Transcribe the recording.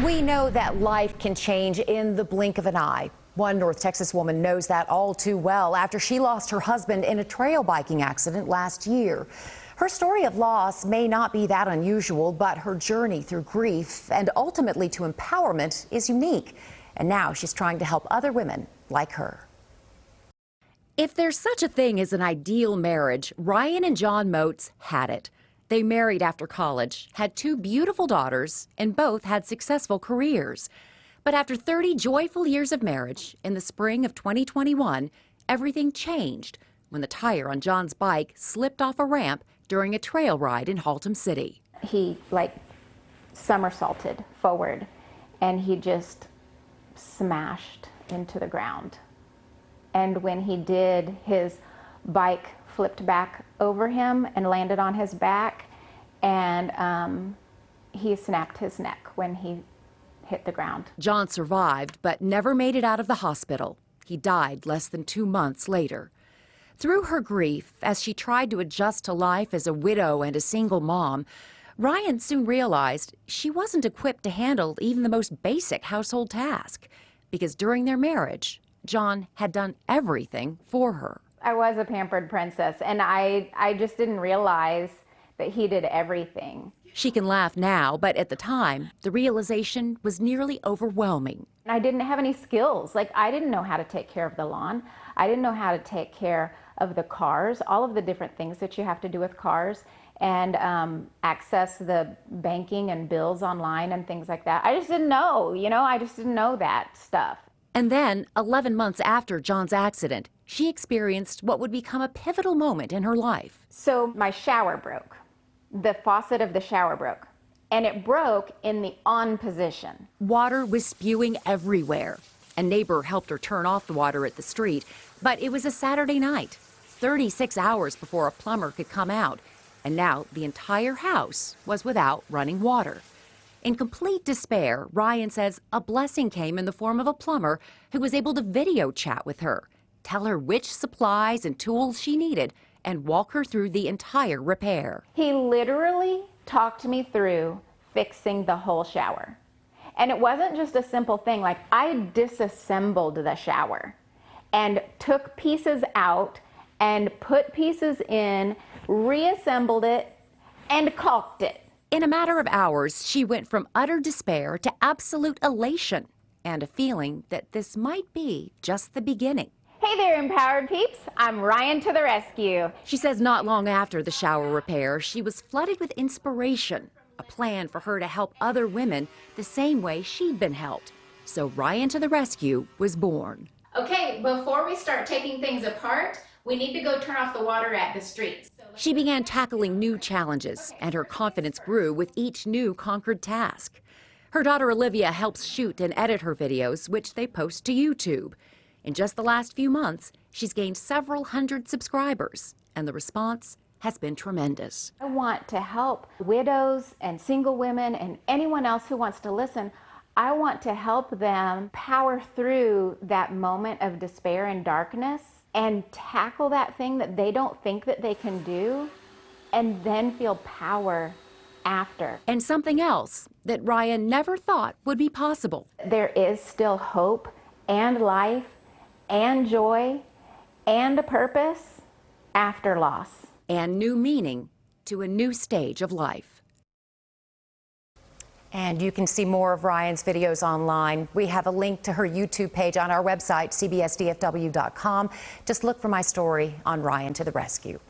We know that life can change in the blink of an eye. One North Texas woman knows that all too well after she lost her husband in a trail biking accident last year. Her story of loss may not be that unusual, but her journey through grief and ultimately to empowerment is unique. And now she's trying to help other women like her. If there's such a thing as an ideal marriage, Ryane and John Moates had it. They married after college, had two beautiful daughters, and both had successful careers. But after 30 joyful years of marriage, in the spring of 2021, everything changed when the tire on John's bike slipped off a ramp during a trail ride in Haltom City. He somersaulted forward and he just smashed into the ground. And when he did, his bike flipped back over him and landed on his back, and he snapped his neck when he hit the ground. John survived, but never made it out of the hospital. He died less than 2 months later. Through her grief, as she tried to adjust to life as a widow and a single mom, Ryane soon realized she wasn't equipped to handle even the most basic household task, because during their marriage, John had done everything for her. I was a pampered princess, and I just didn't realize that he did everything. She can laugh now, but at the time, the realization was nearly overwhelming. I didn't have any skills. I didn't know how to take care of the lawn. I didn't know how to take care of the cars, all of the different things that you have to do with cars, and access the banking and bills online and things like that. I just didn't know, I just didn't know that stuff. And then, 11 months after John's accident, she experienced what would become a pivotal moment in her life. So my shower broke. The faucet of the shower broke, and it broke in the on position. Water was spewing everywhere. A neighbor helped her turn off the water at the street, but it was a Saturday night, 36 hours before a plumber could come out, and now the entire house was without running water. In complete despair, Ryane says a blessing came in the form of a plumber who was able to video chat with her, tell her which supplies and tools she needed, and walk her through the entire repair. He literally talked me through fixing the whole shower. And it wasn't just a simple thing. I disassembled the shower and took pieces out and put pieces in, reassembled it, and caulked it. In a matter of hours, she went from utter despair to absolute elation and a feeling that this might be just the beginning. Hey there, empowered peeps. I'm Ryane to the rescue. She says not long after the shower repair, she was flooded with inspiration, a plan for her to help other women the same way she'd been helped. So Ryane to the rescue was born. Okay, before we start taking things apart, we need to go turn off the water at the streets. She began tackling new challenges, and her confidence grew with each new conquered task. Her daughter Olivia helps shoot and edit her videos, which they post to YouTube. In just the last few months, she's gained several hundred subscribers, and the response has been tremendous. I want to help widows and single women and anyone else who wants to listen. I want to help them power through that moment of despair and darkness and tackle that thing that they don't think that they can do, and then feel power after. And something else that Ryane never thought would be possible. There is still hope and life and joy and a purpose after loss. And new meaning to a new stage of life. And you can see more of Ryane's videos online. We have a link to her YouTube page on our website, cbsdfw.com. Just look for my story on Ryane to the rescue.